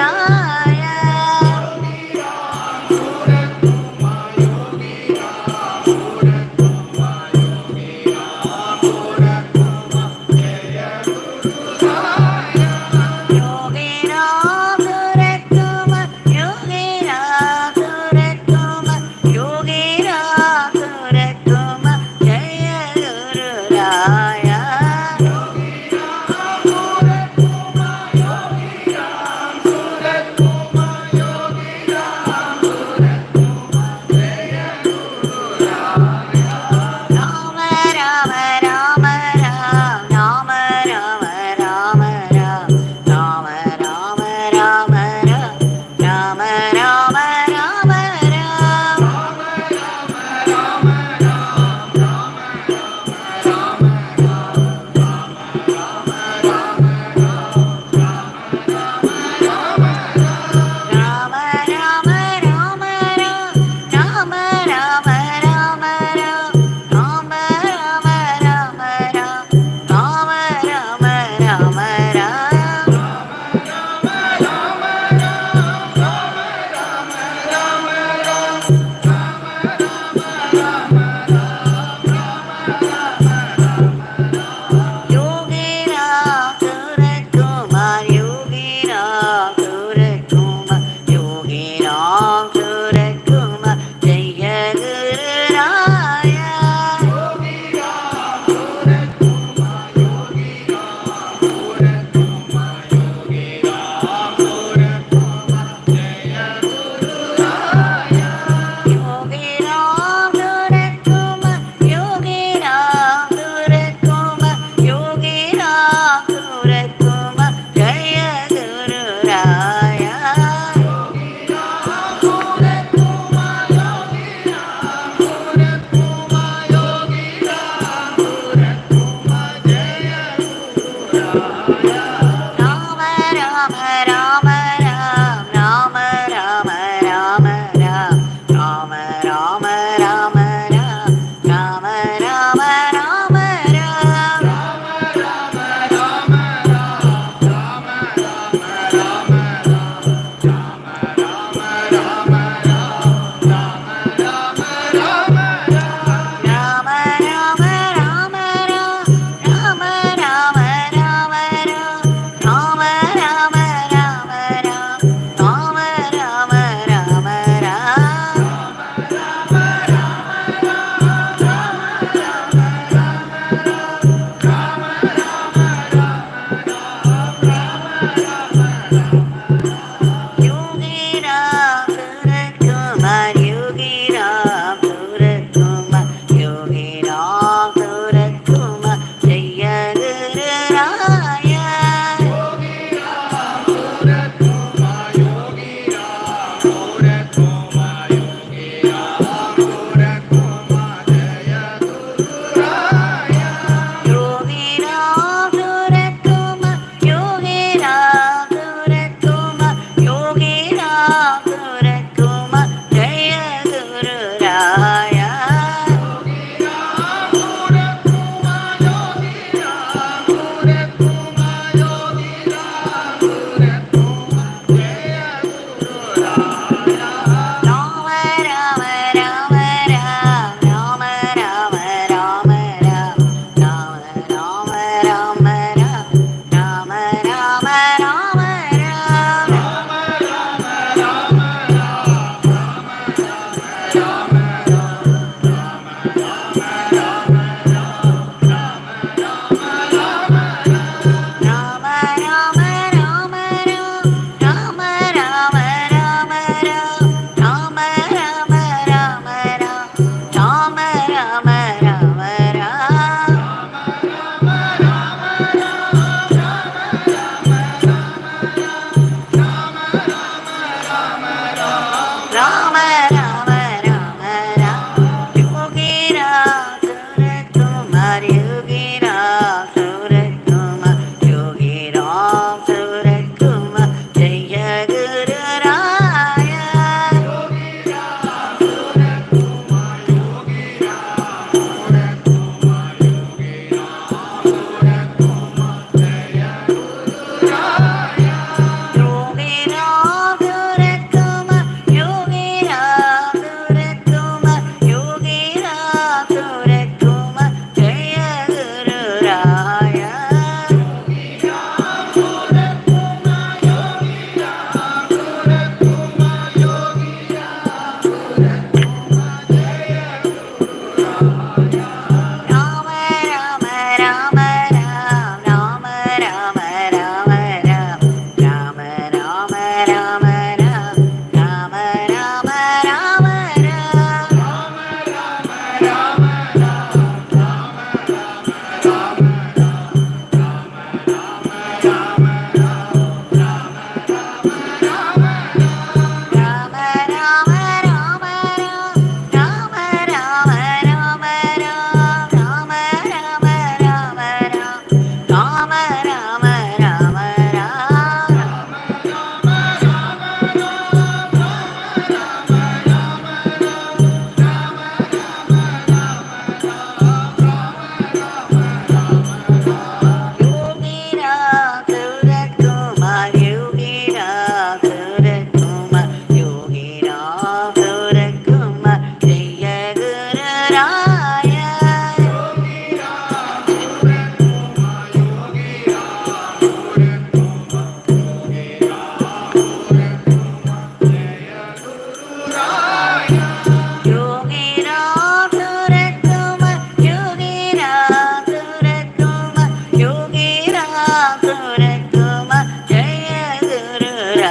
Jaya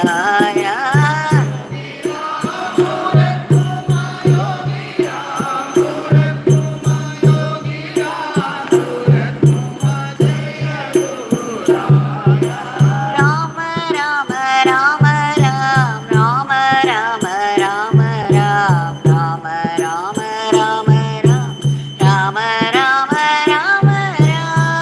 ராயா ராம ராம ராம ராம் ராம ராம ராம ராம் ராம ராம ராம ராம் ராம ராம ராம ராம்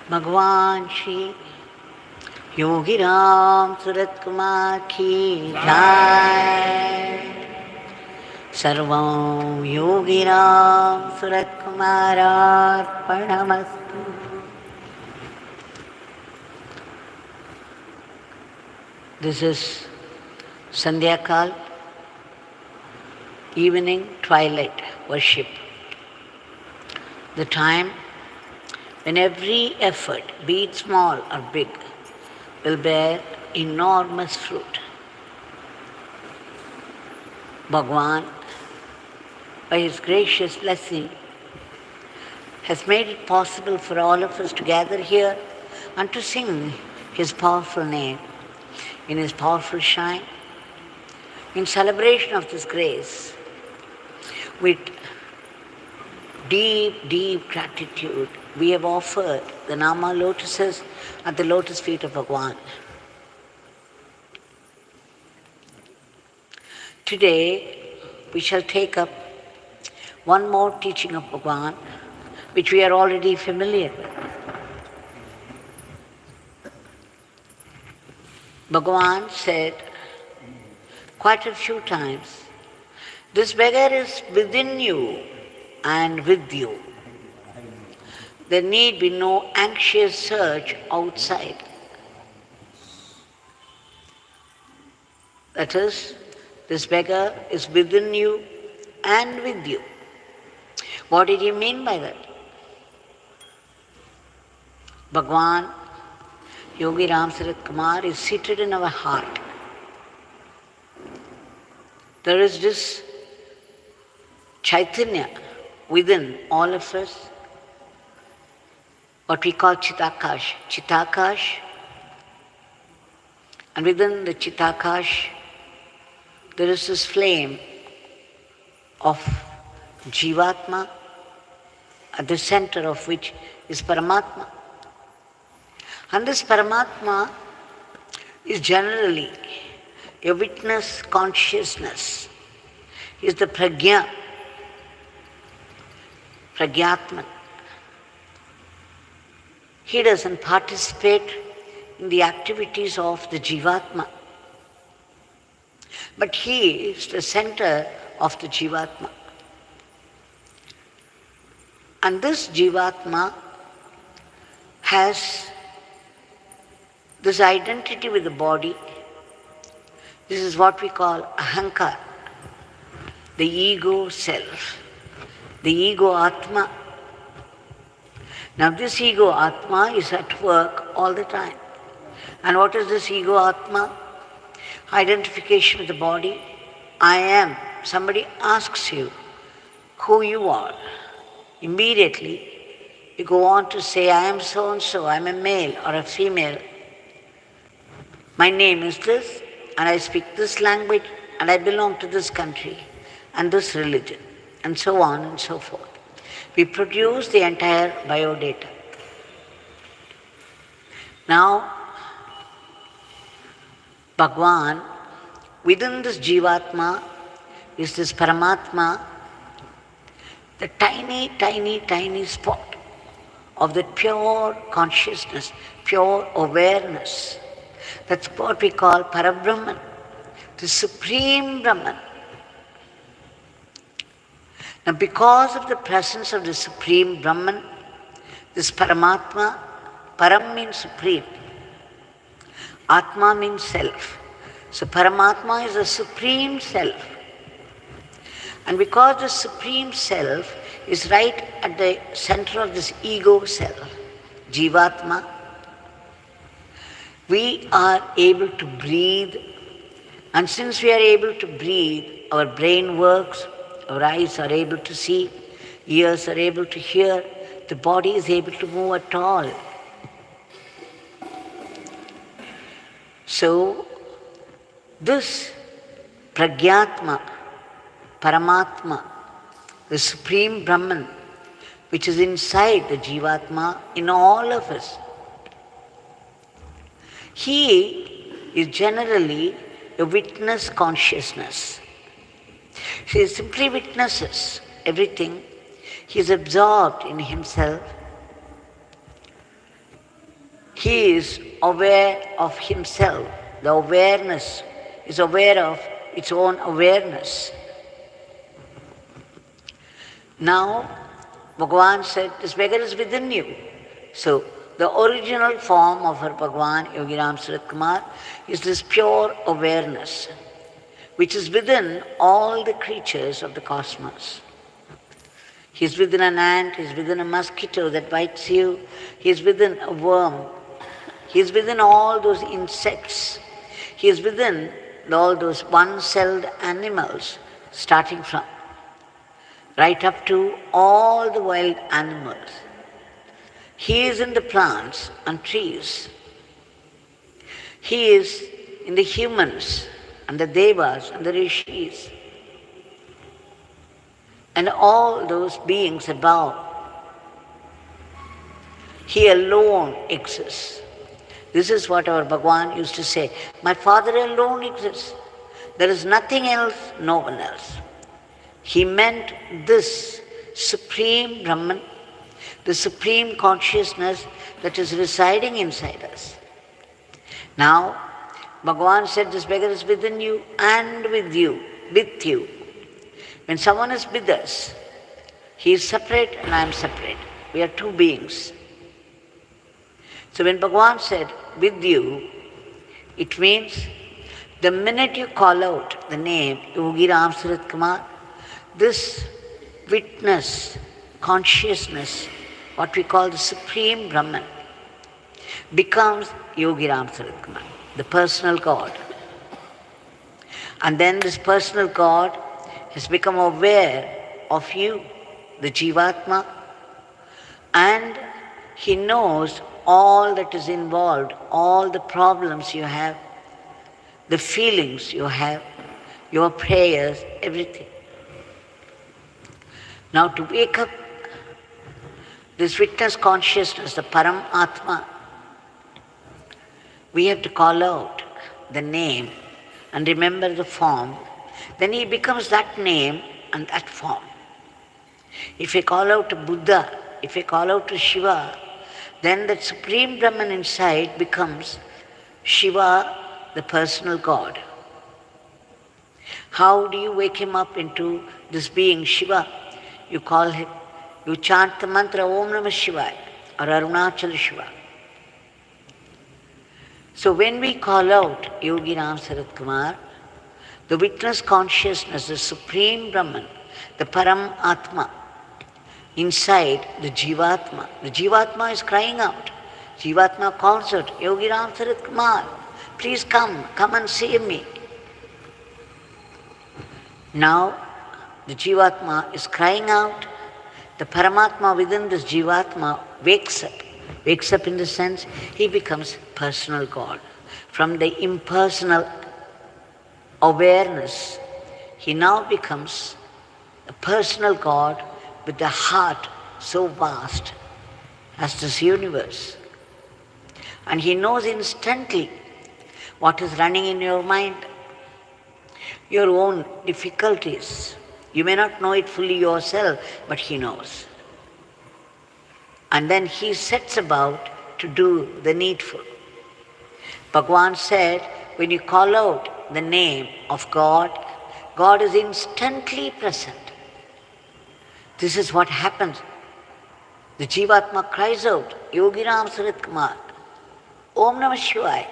भगवान श्री योगी राम सूरत कुमार की जय। सर्वं Yogi Ram Surat कुमारार्पणमस्तु। This is Sandhya Kal, evening twilight worship. The time when every effort, be it small or big, will bear enormous fruit. Bhagwan, by his gracious blessing, has made it possible for all of us to gather here and to sing his powerful name in his powerful shrine. In celebration of this grace, with deep, deep gratitude, we have offered the Nama lotuses at the lotus feet of Bhagwan. Today, we shall take up one more teaching of Bhagwan, which we are already familiar with. Bhagwan said quite a few times, this beggar is within you and with you. There need be no anxious search outside. That is, this beggar is within you and with you. What did he mean by that? Bhagwan, Yogi Ram Sarat Kumar, is seated in our heart. There is this Chaitanya within all of us, what we call Chitakash. Chitakash, and within the Chitakash, there is this flame of Jivatma, at the center of which is Paramatma. And this Paramatma is generally a witness consciousness, is the Prajna, Prajnatman. He doesn't participate in the activities of the Jivatma, but he is the center of the Jivatma. And this Jivatma has this identity with the body. This is what we call ahankar, the ego self, the ego atma. Now this ego atma is at work all the time. And what is this ego atma? Identification with the body. I am. Somebody asks you who you are. Immediately you go on to say, I am so and so, I am a male or a female. My name is this, and I speak this language, and I belong to this country and this religion, and so on and so forth. We produce the entire biodata. Now, Bhagwan, within this Jivatma is this Paramatma, the tiny, tiny, tiny spot of that pure consciousness, pure awareness. That's what we call Parabrahman, the Supreme Brahman. Now because of the presence of the Supreme Brahman, this Paramatma, Param means supreme, Atma means self. So Paramatma is the Supreme Self. And because the Supreme Self is right at the center of this ego self, Jivatma, we are able to breathe, and since we are able to breathe, our brain works, our eyes are able to see, ears are able to hear, the body is able to move at all. So, this Pragyatma, Paramatma, the Supreme Brahman, which is inside the Jivatma, in all of us, he is generally a witness consciousness. He simply witnesses everything. He is absorbed in himself. He is aware of himself. The awareness is aware of its own awareness. Now, Bhagavan said, this beggar is within you. So, the original form of our Bhagavan, Yogiram Surat Kumar, is this pure awareness, which is within all the creatures of the cosmos. He is within an ant, he is within a mosquito that bites you, he is within a worm, he is within all those insects, he is within all those one-celled animals, starting from right up to all the wild animals. He is in the plants and trees. He is in the humans and the devas and the rishis and all those beings above. He alone exists. This is what our Bhagavan used to say. My Father alone exists. There is nothing else, no one else. He meant this supreme Brahman, the supreme consciousness that is residing inside us. Now, Bhagavan said this beggar is within you and with you, with you. When someone is with us, he is separate and I am separate. We are two beings. So when Bhagavan said, with you, it means the minute you call out the name Yogiram Surat Kumar, this witness, consciousness, what we call the Supreme Brahman, becomes Yogiram Surat Kumar, the personal God. And then this personal God has become aware of you, the Jivatma, and he knows all that is involved, all the problems you have, the feelings you have, your prayers, everything. Now to wake up this witness consciousness, the Param Atma, we have to call out the name and remember the form. Then he becomes that name and that form. If we call out to Buddha, if we call out to Shiva, then that Supreme Brahman inside becomes Shiva, the personal God. How do you wake him up into this being Shiva? You call him, you chant the mantra Om Namah Shivaya or Arunachala Shiva. So when we call out Yogiram Surat Kumar, the witness consciousness, the Supreme Brahman, the Param Atma, inside the Jivatma is crying out. Jivatma calls out, Yogiram Surat Kumar, please come and save me. Now, the Jivatma is crying out. The Paramatma within this Jivatma wakes up. Wakes up in the sense, he becomes personal God. From the impersonal awareness, he now becomes a personal God with a heart so vast as this universe. And he knows instantly what is running in your mind, your own difficulties. You may not know it fully yourself, but he knows. And then he sets about to do the needful. Bhagavan said, when you call out the name of God, God is instantly present. This is what happens. The Jivatma cries out, Yogiram Surat Kumar, Om Namah Shivaya,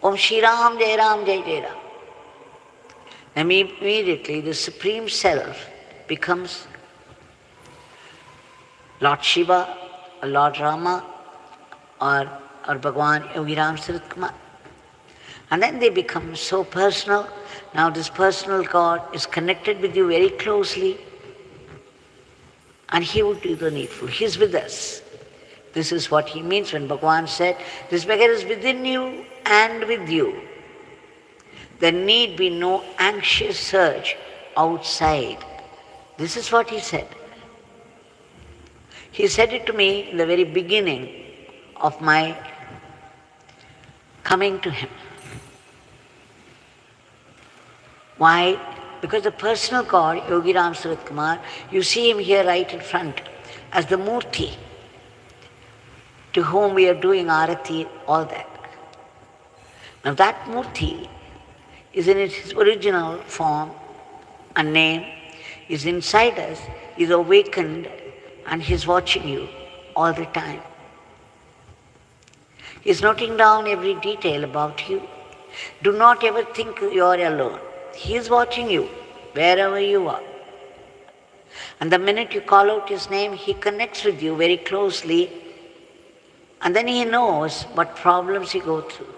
Om Shri Ram Jai Ram Jai Jai Ram. Immediately the Supreme Self becomes Lord Shiva, or Lord Rama, or Bhagavan Yogiram Surat Kumar. And then they become so personal. Now this personal God is connected with you very closely, and he would do the needful. He is with us. This is what he means when Bhagavan said, this beggar is within you and with you. There need be no anxious search outside. This is what he said. He said it to me in the very beginning of my coming to him. Why? Because the personal God, Yogiram Surat Kumar, you see him here right in front as the Murti. to whom we are doing arati, all that. Now that Murti is in its original form and name, is inside us, is awakened, and he's watching you all the time. He's noting down every detail about you. Do not ever think you are alone. He is watching you wherever you are. And the minute you call out his name, he connects with you very closely, and then he knows what problems you go through.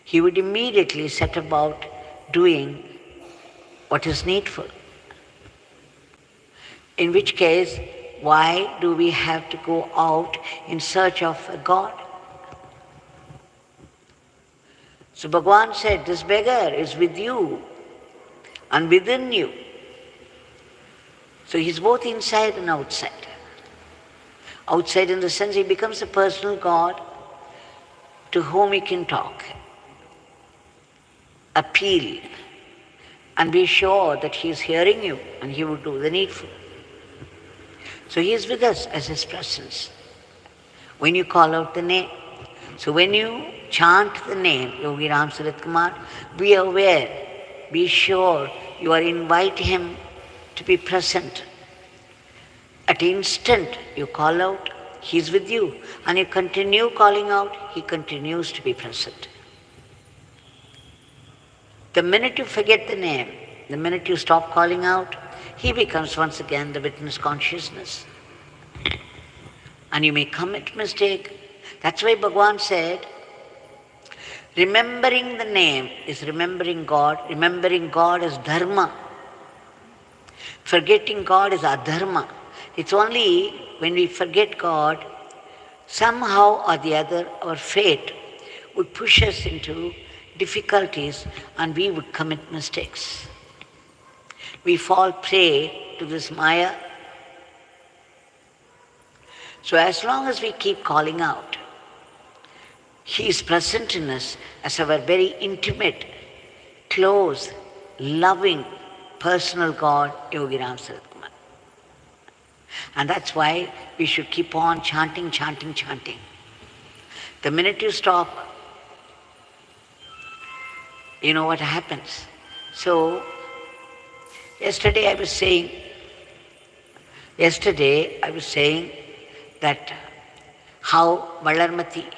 He would immediately set about doing what is needful. In which case, why do we have to go out in search of a God? So Bhagavan said, this beggar is with you and within you. So he's both inside and outside. Outside in the sense he becomes a personal God to whom he can talk, appeal, and be sure that he is hearing you and he will do the needful. So he is with us as his presence. When you call out the name, so when you chant the name, Yogi Ram Surat Kumar, be aware, be sure you are inviting him to be present. At the instant you call out, he is with you, and you continue calling out, he continues to be present. The minute you forget the name, the minute you stop calling out, he becomes once again the witness consciousness. And you may commit mistake. That's why Bhagavan said, remembering the name is remembering God as dharma. Forgetting God is adharma. It's only when we forget God, somehow or the other, our fate would push us into difficulties and we would commit mistakes. We fall prey to this Maya. So as long as we keep calling out, he is present in us as our very intimate, close, loving, personal God, Yogi Ram Surat Kumar. And that's why we should keep on chanting, chanting, chanting. The minute you stop, you know what happens. So, yesterday I was saying that how Valarmati's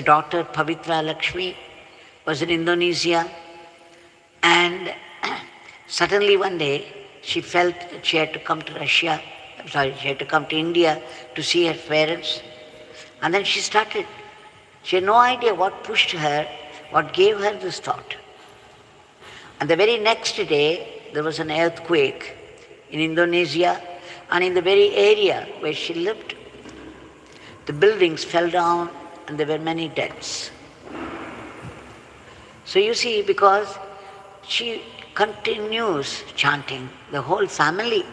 daughter Pavitra Lakshmi was in Indonesia, and suddenly one day she felt that she had to come to she had to come to India to see her parents. And then she started. She had no idea what pushed her, what gave her this thought. And the very next day, there was an earthquake in Indonesia, and in the very area where she lived, the buildings fell down and there were many deaths. So you see, because she continues chanting, the whole family.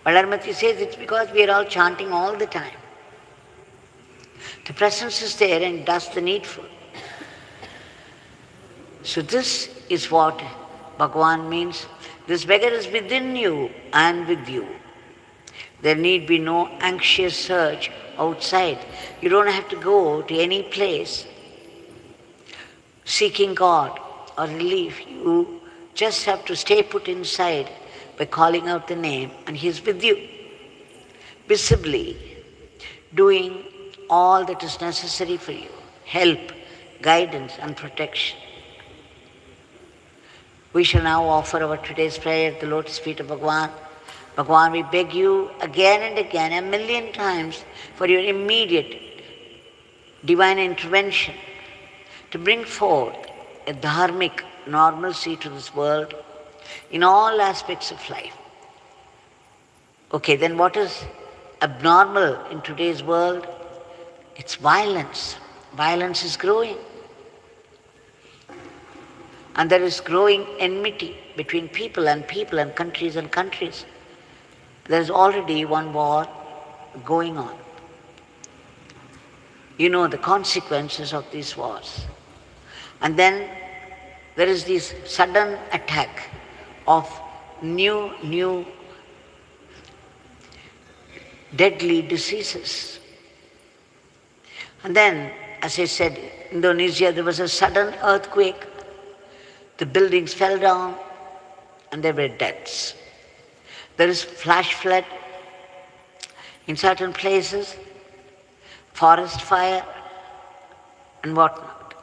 Valarmati says it's because we are all chanting all the time. The presence is there and does the needful. So this is what Bhagavan means. This beggar is within you and with you. There need be no anxious search outside. You don't have to go to any place seeking God or relief. You just have to stay put inside by calling out the name, and he is with you, visibly doing all that is necessary for you, help, guidance and protection. We shall now offer our today's prayer at the lotus feet of Bhagavan. Bhagavan, we beg you again and again, 1,000,000 times, for your immediate divine intervention to bring forth a dharmic normalcy to this world in all aspects of life. Okay, then what is abnormal in today's world? It's violence. Violence is growing. And there is growing enmity between people and countries and countries. There is already one war going on. You know the consequences of these wars. And then there is this sudden attack of new deadly diseases. And then, as I said, Indonesia, there was a sudden earthquake. The buildings fell down and there were deaths. There is flash flood in certain places, forest fire and whatnot.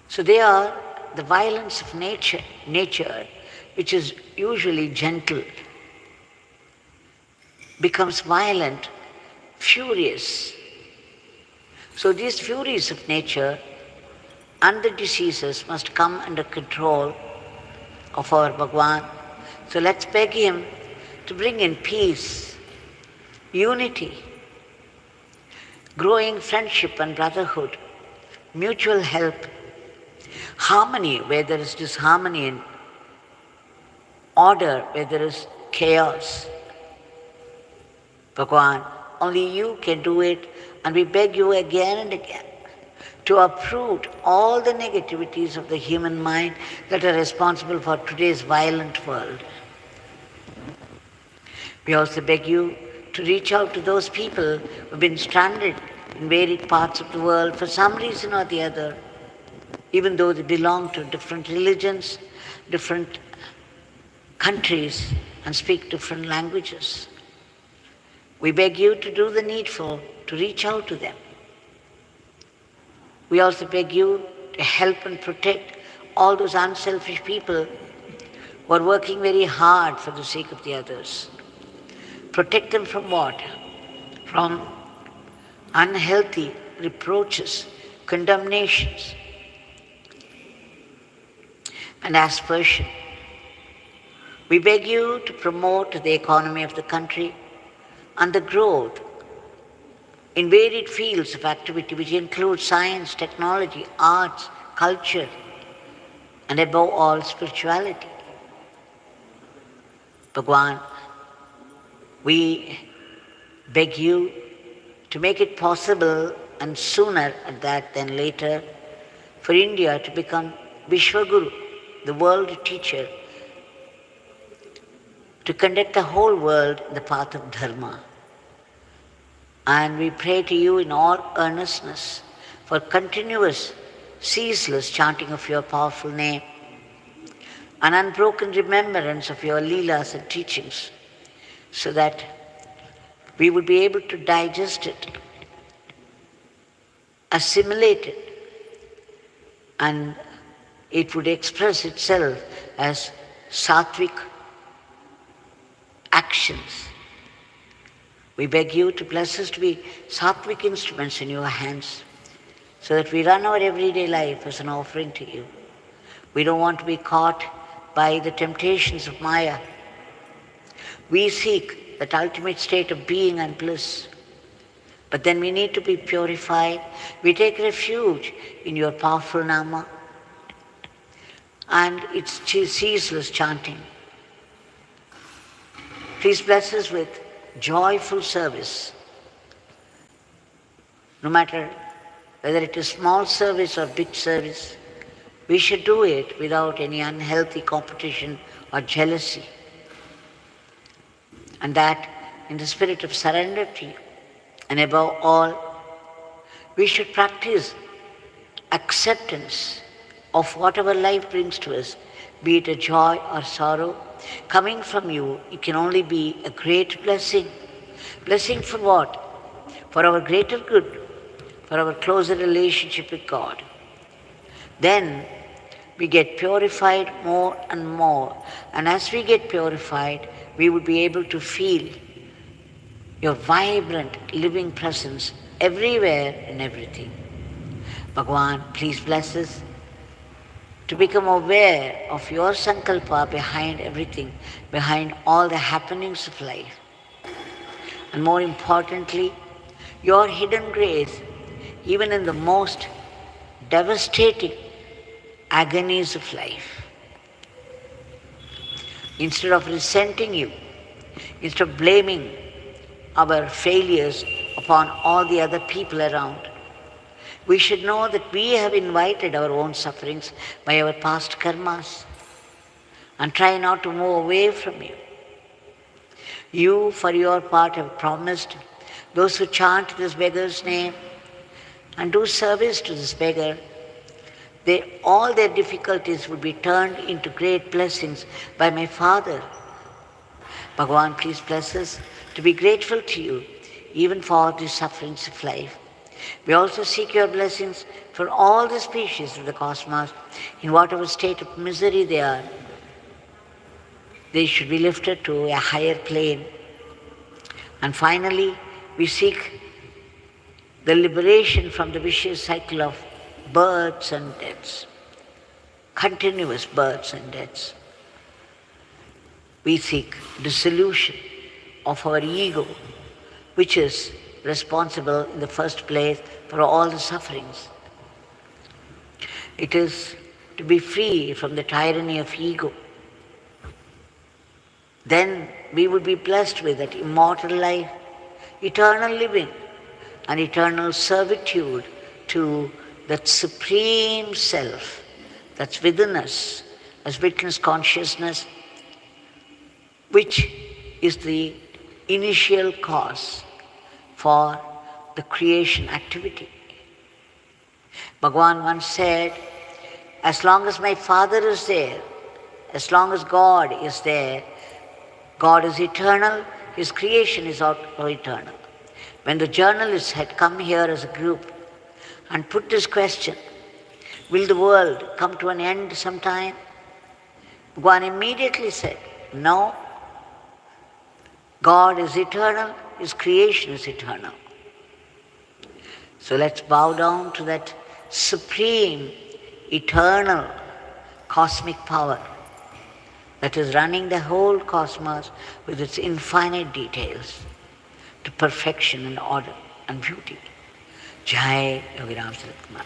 So they are the violence of nature, which is usually gentle, becomes violent, furious. So these furies of nature and the diseases must come under control of our Bhagwan. So let's beg him to bring in peace, unity, growing friendship and brotherhood, mutual help, harmony where there is disharmony, and order where there is chaos. Bhagwan, only you can do it, and we beg you again and again to uproot all the negativities of the human mind that are responsible for today's violent world. We also beg you to reach out to those people who have been stranded in varied parts of the world for some reason or the other, even though they belong to different religions, different countries, and speak different languages. We beg you to do the needful, to reach out to them. We also beg you to help and protect all those unselfish people who are working very hard for the sake of the others. Protect them from what? From unhealthy reproaches, condemnations, and aspersion. We beg you to promote the economy of the country and the growth in varied fields of activity, which include science, technology, arts, culture, and above all, spirituality. Bhagwan, we beg you to make it possible, and sooner at that than later, for India to become Vishwaguru, the world teacher, to conduct the whole world in the path of Dharma. And we pray to you in all earnestness for continuous, ceaseless chanting of your powerful name, an unbroken remembrance of your leelas and teachings, so that we would be able to digest it, assimilate it, and it would express itself as sattvic actions. We beg you to bless us to be sattvic instruments in your hands, so that we run our everyday life as an offering to you. We don't want to be caught by the temptations of Maya. We seek that ultimate state of being and bliss. But then we need to be purified. We take refuge in your powerful Nama and its ceaseless chanting. Please bless us with joyful service. No matter whether it is small service or big service, we should do it without any unhealthy competition or jealousy. And that in the spirit of surrender to you. And above all, we should practice acceptance of whatever life brings to us, be it a joy or sorrow. Coming from you, it can only be a great blessing. Blessing for what? For our greater good, for our closer relationship with God. Then we get purified more and more. And as we get purified, we would be able to feel your vibrant, living presence everywhere and everything. Bhagwan, please bless us to become aware of your sankalpa behind everything, behind all the happenings of life. And more importantly, your hidden grace, even in the most devastating agonies of life. Instead of resenting you, instead of blaming our failures upon all the other people around, we should know that we have invited our own sufferings by our past karmas, and try not to move away from you. You, for your part, have promised those who chant this beggar's name and do service to this beggar, all their difficulties would be turned into great blessings by my Father. Bhagavan, please bless us to be grateful to you even for the sufferings of life. We also seek your blessings for all the species of the cosmos, in whatever state of misery they are. They should be lifted to a higher plane. And finally, we seek the liberation from the vicious cycle of births and deaths, continuous births and deaths. We seek dissolution of our ego, which is responsible in the first place for all the sufferings. It is to be free from the tyranny of ego. Then we would be blessed with that immortal life, eternal living, and eternal servitude to that supreme self that's within us as witness consciousness, which is the initial cause for the creation activity. Bhagavan once said, as long as my Father is there, as long as God is there, God is eternal, His creation is also eternal. When the journalists had come here as a group and put this question, will the world come to an end sometime? Bhagavan immediately said, no. God is eternal, His creation is eternal. So let's bow down to that supreme, eternal, cosmic power that is running the whole cosmos with its infinite details to perfection and order and beauty. Jai Yogi Ram Sarat Kumar.